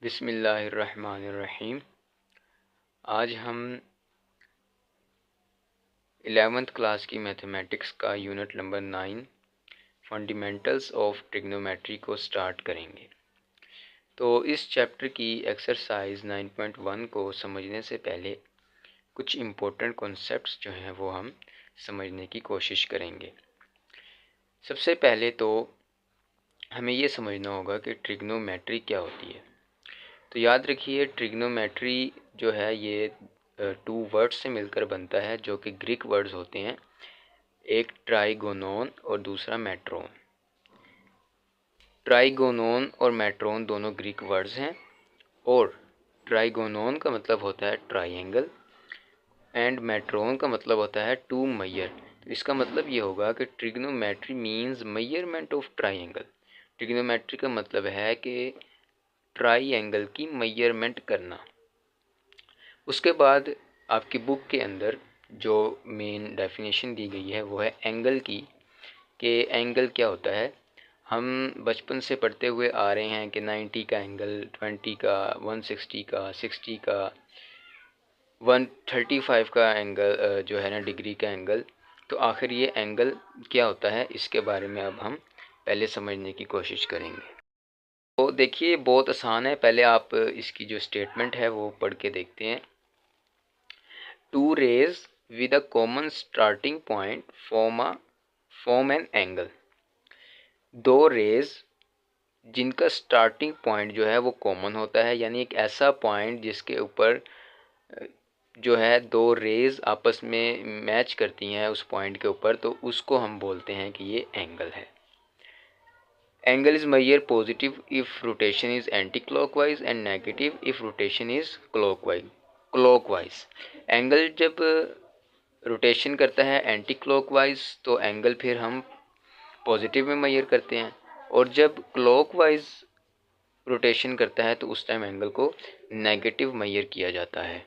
बिस्मिल्लाहिर्रहमानिर्रहीम। आज हम 11th क्लास की मैथमेटिक्स का unit number 9 fundamentals of trigonometry को स्टार्ट करेंगे। तो इस चैप्टर की एक्सरसाइज 9.1 को समझने से पहले कुछ इम्पोर्टेंट कॉन्सेप्ट्स जो हैं वो हम समझने की कोशिश करेंगे। सबसे पहले तो हमें ये समझना होगा कि ट्रिग्नोमेट्री क्या होती है। तो याद रखिए, ट्रिग्नोमेट्री जो है ये 2 वर्ड्स से मिलकर बनता है, जो कि ग्रीक वर्ड्स होते हैं। एक ट्राइगोनोन और दूसरा मेट्रोन। ट्राइगोनोन और मेट्रोन दोनों ग्रीक वर्ड्स हैं, और ट्राइगोनोन का मतलब होता है ट्राइंगल एंड मेट्रोन का मतलब होता है टू मैयर। तो इसका मतलब ये होगा कि trigonometry means measurement of triangle. Trigonometry का मतलब है कि ट्राइंगल की मेजरमेंट करना। उसके बाद आपकी बुक के अंदर जो मेन डेफिनेशन दी गई है वो है एंगल की, कि एंगल क्या होता है। हम बचपन से पढ़ते हुए आ रहे हैं कि 90 का एंगल, 20 का, 160 का, 60 का, 135 का एंगल जो है ना, डिग्री का एंगल। तो आखिर ये एंगल क्या होता है, इसके बारे में अब हम पहले समझने की कोशिश करेंगे। तो देखिए, बहुत आसान है। पहले आप इसकी जो स्टेटमेंट है वो पढ़ के देखते हैं। Two rays with a common starting point form an angle। दो रेज जिनका स्टार्टिंग पॉइंट जो है वो कॉमन होता है, यानी एक ऐसा पॉइंट जिसके ऊपर जो है दो रेज आपस में मैच करती हैं उस पॉइंट के ऊपर, तो उसको हम बोलते हैं कि ये एंगल है। Angle is measure positive if rotation is anti clockwise and negative if rotation is clockwise. Angle जब रोटेशन करता है एंटी क्लॉकवाइज तो एंगल फिर हम पॉजिटिव में मेजर करते हैं, और जब क्लॉकवाइज रोटेशन करता है तो उस टाइम एंगल को नेगेटिव मेजर किया जाता है।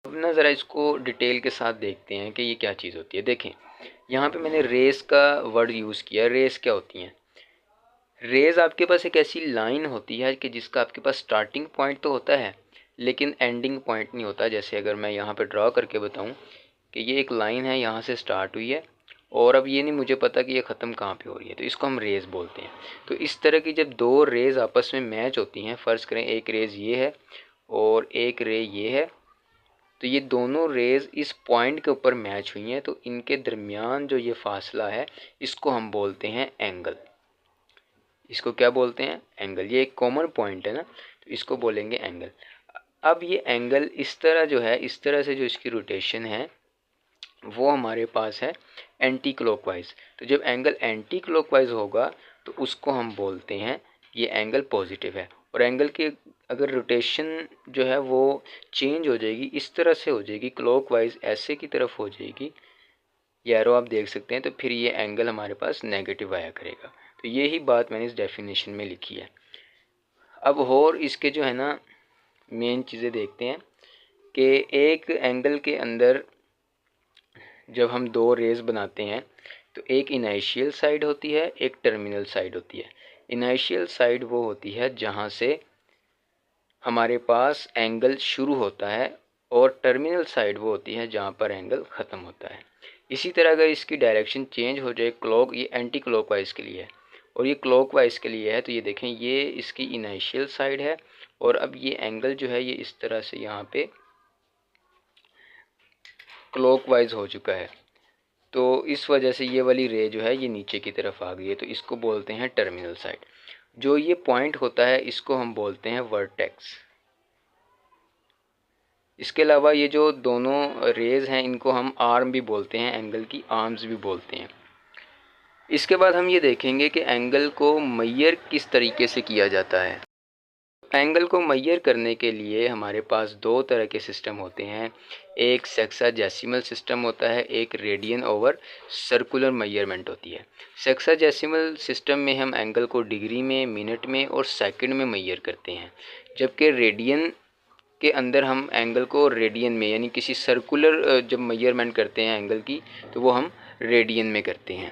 अब ना ज़रा इसको डिटेल के साथ देखते हैं कि ये क्या चीज़ होती है। देखें, यहाँ पे मैंने रेस का वर्ड यूज़ किया। रेस क्या होती हैं? रेज आपके पास एक ऐसी लाइन होती है कि जिसका आपके पास स्टार्टिंग पॉइंट तो होता है लेकिन एंडिंग पॉइंट नहीं होता। जैसे अगर मैं यहाँ पे ड्रॉ करके बताऊँ कि ये एक लाइन है, यहाँ से स्टार्ट हुई है और अब ये नहीं मुझे पता कि ये ख़त्म कहाँ पे हो रही है, तो इसको हम रेज़ बोलते हैं। तो इस तरह की जब दो रेज़ आपस में मैच होती हैं, फ़र्ज़ करें एक रेज़ ये है और एक रे ये है, तो ये दोनों रेज़ इस पॉइंट के ऊपर मैच हुई हैं, तो इनके दरमियान जो ये फासला है इसको हम बोलते हैं एंगल। इसको क्या बोलते हैं? एंगल। ये एक कॉमन पॉइंट है ना, तो इसको बोलेंगे एंगल। अब ये एंगल इस तरह जो है, इस तरह से जो इसकी रोटेशन है वो हमारे पास है एंटी क्लॉकवाइज। तो जब एंगल एंटी क्लॉकवाइज होगा तो उसको हम बोलते हैं ये एंगल पॉजिटिव है। और एंगल की अगर रोटेशन जो है वो चेंज हो जाएगी, इस तरह से हो जाएगी, क्लॉकवाइज ऐसे की तरफ हो जाएगी, ये एरो आप देख सकते हैं, तो फिर ये एंगल हमारे पास नेगेटिव आया करेगा। तो यही बात मैंने इस डेफिनेशन में लिखी है। अब और इसके जो है ना मेन चीज़ें देखते हैं कि एक एंगल के अंदर जब हम दो रेज बनाते हैं तो एक इनिशियल साइड होती है, एक टर्मिनल साइड होती है। इनिशियल साइड वो होती है जहाँ से हमारे पास एंगल शुरू होता है, और टर्मिनल साइड वो होती है जहाँ पर एंगल ख़त्म होता है। इसी तरह अगर इसकी डायरेक्शन चेंज हो जाए, क्लॉक, ये एंटी क्लॉकवाइज के लिए है और ये क्लॉकवाइज के लिए है, तो ये देखें ये इसकी इनिशियल साइड है और अब ये एंगल जो है ये इस तरह से यहाँ पे क्लॉकवाइज हो चुका है। तो इस वजह से ये वाली रे जो है ये नीचे की तरफ आ गई है, तो इसको बोलते हैं टर्मिनल साइड। जो ये पॉइंट होता है इसको हम बोलते हैं वर्टेक्स। इसके अलावा ये जो दोनों रेज हैं इनको हम आर्म भी बोलते हैं, एंगल की आर्म्स भी बोलते हैं। इसके बाद हम ये देखेंगे कि एंगल को मेजर किस तरीके से किया जाता है। एंगल को मेजर करने के लिए हमारे पास दो तरह के सिस्टम होते हैं। एक सेक्साडेसिमल सिस्टम होता है, एक रेडियन ओवर सर्कुलर मेजरमेंट होती है। सेक्साडेसिमल सिस्टम में हम एंगल को डिग्री में, मिनट में और सेकंड में मेजर करते हैं, जबकि रेडियन के अंदर हम एंगल को रेडियन में, यानी किसी सर्कुलर जब मेजरमेंट करते हैं एंगल की तो वो हम रेडियन में करते हैं।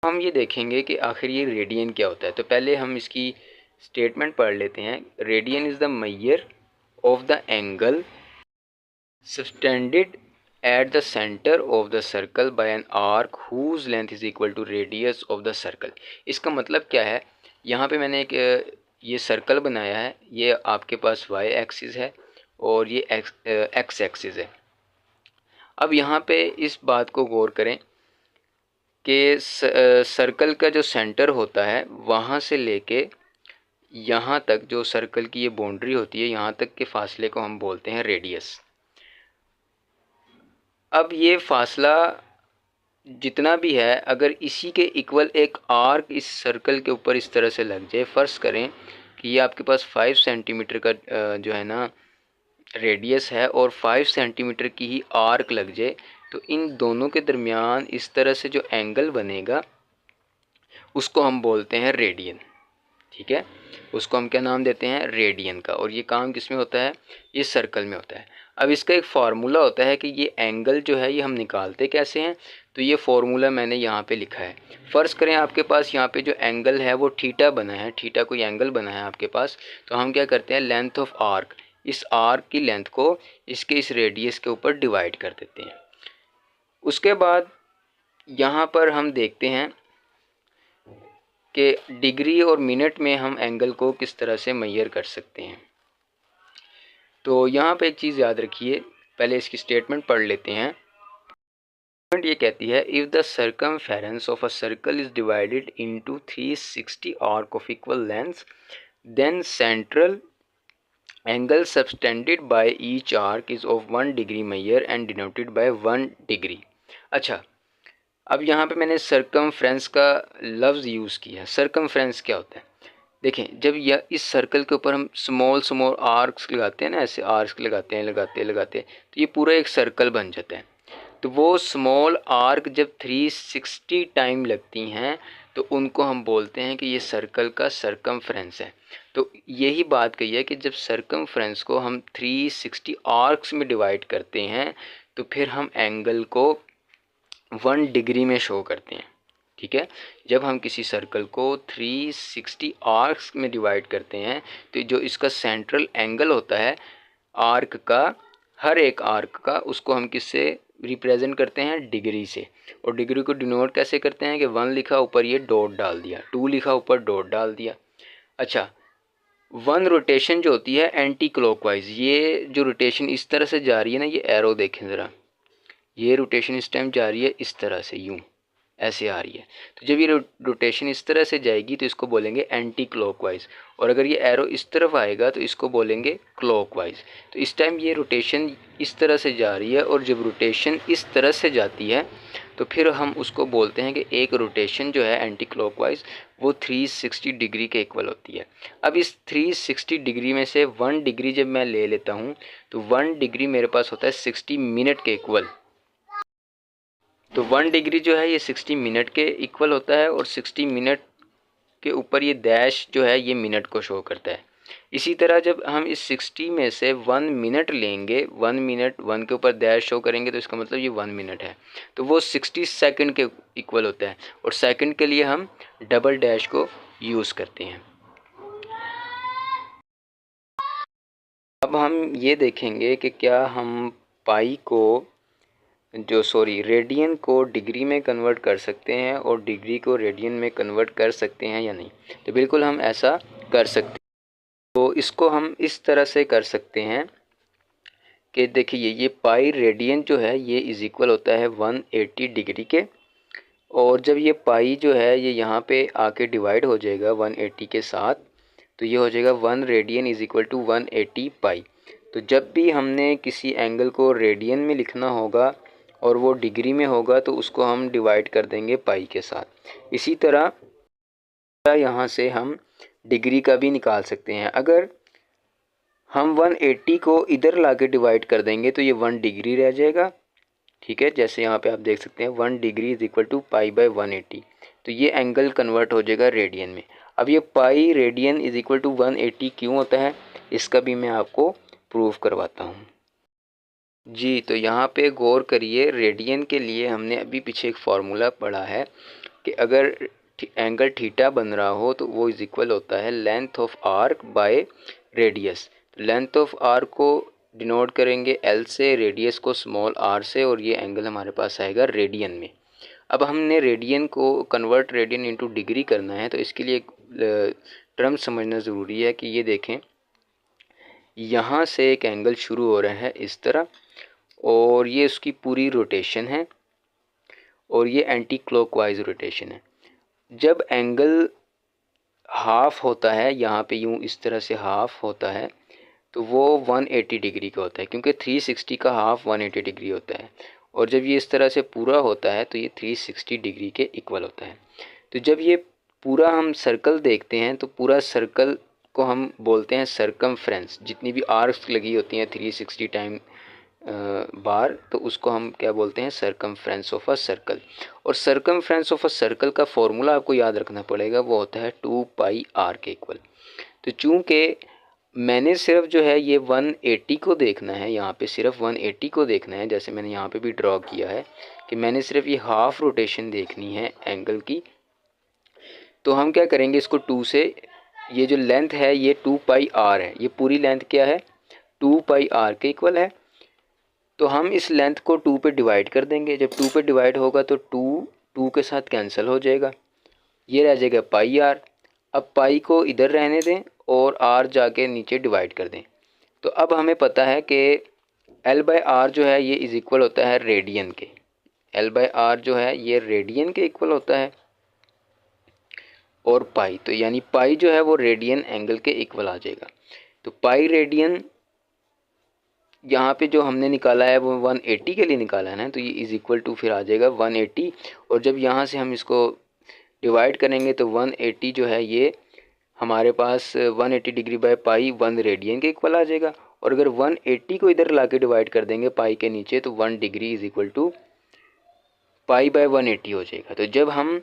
हम ये देखेंगे कि आखिर ये रेडियन क्या होता है। तो पहले हम इसकी स्टेटमेंट पढ़ लेते हैं। Radian is the measure of the angle subtended at the center of the circle by an arc whose length is equal to radius of the circle। इसका मतलब क्या है, यहाँ पे मैंने एक ये सर्कल बनाया है, ये आपके पास y एक्सिस है और ये x एक्सिस है। अब यहाँ पे इस बात को गौर करें कि सर्कल का जो सेंटर होता है वहाँ से लेके यहाँ तक जो सर्कल की ये बाउंड्री होती है, यहाँ तक के फासले को हम बोलते हैं रेडियस। अब ये फासला जितना भी है, अगर इसी के इक्वल एक आर्क इस सर्कल के ऊपर इस तरह से लग जाए, फ़र्ज़ करें कि ये आपके पास 5 सेंटीमीटर का जो है ना रेडियस है और 5 सेंटीमीटर की ही आर्क लग जाए, तो इन दोनों के दरमियान इस तरह से जो एंगल बनेगा उसको हम बोलते हैं रेडियन। ठीक है, उसको हम क्या नाम देते हैं, रेडियन का। और ये काम किस में होता है, ये सर्कल में होता है। अब इसका एक फार्मूला होता है कि ये एंगल जो है ये हम निकालते कैसे हैं, तो ये फार्मूला मैंने यहाँ पे लिखा है। फ़र्ज़ करें आपके पास यहाँ पे जो एंगल है वो थीटा बना है, थीटा कोई एंगल बना है आपके पास, तो हम क्या करते हैं, लेंथ ऑफ आर्क, इस आर्क की लेंथ को इसके इस रेडियस के ऊपर डिवाइड कर देते हैं। उसके बाद यहाँ पर हम देखते हैं कि डिग्री और मिनट में हम एंगल को किस तरह से मेजर कर सकते हैं। तो यहाँ पे एक चीज़ याद रखिए, पहले इसकी स्टेटमेंट पढ़ लेते हैं। ये कहती है, if the circumference of a circle is divided into 360 arc of equal length, then central angle subtended by each arc is of 1 degree measure and denoted by 1 degree. अच्छा, अब यहाँ पे मैंने सर्कमफ्रेंस का लफ्ज़ यूज़ किया है। सर्कमफ्रेंस क्या होता है, देखें, जब यह इस सर्कल के ऊपर हम स्मॉल आर्क्स लगाते हैं ना, ऐसे आर्क्स लगाते हैं तो ये पूरा एक सर्कल बन जाता है। तो वो स्मॉल आर्क जब 360 टाइम लगती हैं तो उनको हम बोलते हैं कि ये सर्कल का सर्कमफ्रेंस है। तो यही बात कही है कि जब सर्कमफ्रेंस को हम 360 आर्क्स में डिवाइड करते हैं तो फिर हम एंगल को 1 डिग्री में शो करते हैं। ठीक है, जब हम किसी सर्कल को 360 आर्क्स में डिवाइड करते हैं तो जो इसका सेंट्रल एंगल होता है आर्क का, हर एक आर्क का, उसको हम किससे रिप्रेजेंट करते हैं, डिग्री से। और डिग्री को डिनोट कैसे करते हैं कि 1 लिखा ऊपर ये डॉट डाल दिया, 2 लिखा ऊपर डॉट डाल दिया। अच्छा, 1 रोटेशन जो होती है एंटी क्लॉकवाइज, ये जो रोटेशन इस तरह से जा रही है ना, ये एरो देखें ज़रा, ये रोटेशन इस टाइम जा रही है इस तरह से, यूँ ऐसे आ रही है। तो जब ये रोटेशन इस तरह से जाएगी तो इसको बोलेंगे एंटी क्लॉकवाइज, और अगर ये एरो इस तरफ आएगा तो इसको बोलेंगे क्लॉकवाइज। तो इस टाइम ये रोटेशन इस तरह से जा रही है, और जब रोटेशन इस तरह से जाती है तो फिर हम उसको बोलते हैं कि एक रोटेशन जो है एंटी क्लॉकवाइज वो 360 डिग्री के इक्वल होती है। अब इस 360 डिग्री में से 1 डिग्री जब मैं ले लेता हूँ तो 1 डिग्री मेरे पास होता है 60 मिनट के इक्वल। तो 1 डिग्री जो है ये 60 मिनट के इक्वल होता है, और 60 मिनट के ऊपर ये डैश जो है ये मिनट को शो करता है। इसी तरह जब हम इस 60 में से 1 मिनट लेंगे, 1 मिनट 1 के ऊपर डैश शो करेंगे तो इसका मतलब ये 1 मिनट है, तो वो 60 सेकंड के इक्वल होता है, और सेकंड के लिए हम डबल डैश को यूज़ करते हैं। अब हम ये देखेंगे कि क्या हम पाई को रेडियन को डिग्री में कन्वर्ट कर सकते हैं और डिग्री को रेडियन में कन्वर्ट कर सकते हैं या नहीं। तो बिल्कुल हम ऐसा कर सकते हैं। तो इसको हम इस तरह से कर सकते हैं कि देखिए, ये पाई रेडियन जो है ये इज़ इक्वल होता है 180 डिग्री के, और जब ये पाई जो है ये यहाँ पे आके डिवाइड हो जाएगा 180 के साथ, तो ये हो जाएगा 1 रेडियन इज़ इक्वल टू 180 पाई। तो जब भी हमने किसी एंगल को रेडियन में लिखना होगा और वो डिग्री में होगा तो उसको हम डिवाइड कर देंगे पाई के साथ। इसी तरह यहाँ से हम डिग्री का भी निकाल सकते हैं। अगर हम 180 को इधर लाके डिवाइड कर देंगे तो ये 1 डिग्री रह जाएगा। ठीक है, जैसे यहाँ पे आप देख सकते हैं 1 degree is equal to pi by 180, तो ये एंगल कन्वर्ट हो जाएगा रेडियन में। अब ये pi radian is equal to 180 क्यों होता है, इसका भी मैं आपको प्रूफ करवाता हूँ जी। तो यहाँ पे गौर करिए, रेडियन के लिए हमने अभी पीछे एक फार्मूला पढ़ा है कि अगर एंगल थीटा बन रहा हो तो वो इज इक्वल होता है length of arc by radius. Length of arc को डिनोट करेंगे एल से, रेडियस को स्मॉल आर से, और ये एंगल हमारे पास आएगा रेडियन में। अब हमने रेडियन को कन्वर्ट रेडियन इनटू डिग्री करना है, तो इसके लिए एक टर्म समझना ज़रूरी है कि ये देखें, यहाँ से एक एंगल शुरू हो रहा है इस तरह, और ये उसकी पूरी रोटेशन है, और ये एंटी क्लॉकवाइज रोटेशन है। जब एंगल हाफ होता है, यहाँ पे यूँ इस तरह से हाफ होता है, तो वो 180 डिग्री का होता है, क्योंकि 360 का हाफ 180 डिग्री होता है। और जब ये इस तरह से पूरा होता है तो ये 360 डिग्री के इक्वल होता है। तो जब ये पूरा हम सर्कल देखते हैं तो पूरा सर्कल को हम बोलते हैं सर्कमफ्रेंस। जितनी भी आर्क्स लगी होती हैं 360 टाइम बार, तो उसको हम क्या बोलते हैं, सर्कमफ्रेंस ऑफ अ सर्कल। और सर्कमफ्रेंस ऑफ अ सर्कल का फॉर्मूला आपको याद रखना पड़ेगा, वो होता है 2 पाई आर के इक्वल। तो चूँकि मैंने सिर्फ जो है ये 180 को देखना है, यहाँ पे सिर्फ 180 को देखना है, जैसे मैंने यहाँ पे भी ड्रॉ किया है कि मैंने सिर्फ ये हाफ रोटेशन देखनी है एंगल की। तो हम क्या करेंगे, इसको 2 से, ये जो लेंथ है ये 2 पाई आर है, ये पूरी लेंथ क्या है 2 पाई आर के इक्वल है। तो हम इस लेंथ को 2 पे डिवाइड कर देंगे। जब 2 पे डिवाइड होगा तो 2 के साथ कैंसिल हो जाएगा, ये रह जाएगा पाई आर। अब पाई को इधर रहने दें और आर जाके नीचे डिवाइड कर दें। तो अब हमें पता है कि एल बाई आर जो है ये इज़ इक्वल होता है रेडियन के। एल बाई आर जो है ये रेडियन के इक्वल होता है, और पाई, तो यानी पाई जो है वो रेडियन एंगल के इक्वल आ जाएगा। तो पाई रेडियन यहाँ पे जो हमने निकाला है वो 180 के लिए निकाला है ना, तो ये इज़ इक्वल टू फिर आ जाएगा 180। और जब यहाँ से हम इसको डिवाइड करेंगे तो 180 जो है ये हमारे पास 180 डिग्री बाय पाई 1 रेडियन के इक्वल आ जाएगा। और अगर 180 को इधर ला के डिवाइड कर देंगे पाई के नीचे, तो 1 degree is equal to pi by 180 हो जाएगा। तो जब हम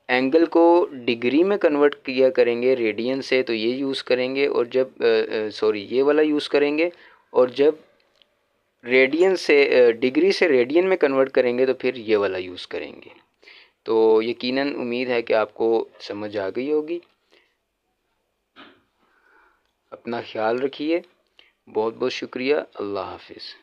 एंगल को डिग्री में कन्वर्ट किया करेंगे रेडियन से, तो ये यूज़ करेंगे, और जब ये वाला यूज़ करेंगे। और जब रेडियन से डिग्री से रेडियन में कन्वर्ट करेंगे तो फिर ये वाला यूज़ करेंगे। तो यकीनन उम्मीद है कि आपको समझ आ गई होगी। अपना ख्याल रखिए, बहुत बहुत शुक्रिया, अल्लाह हाफिज़।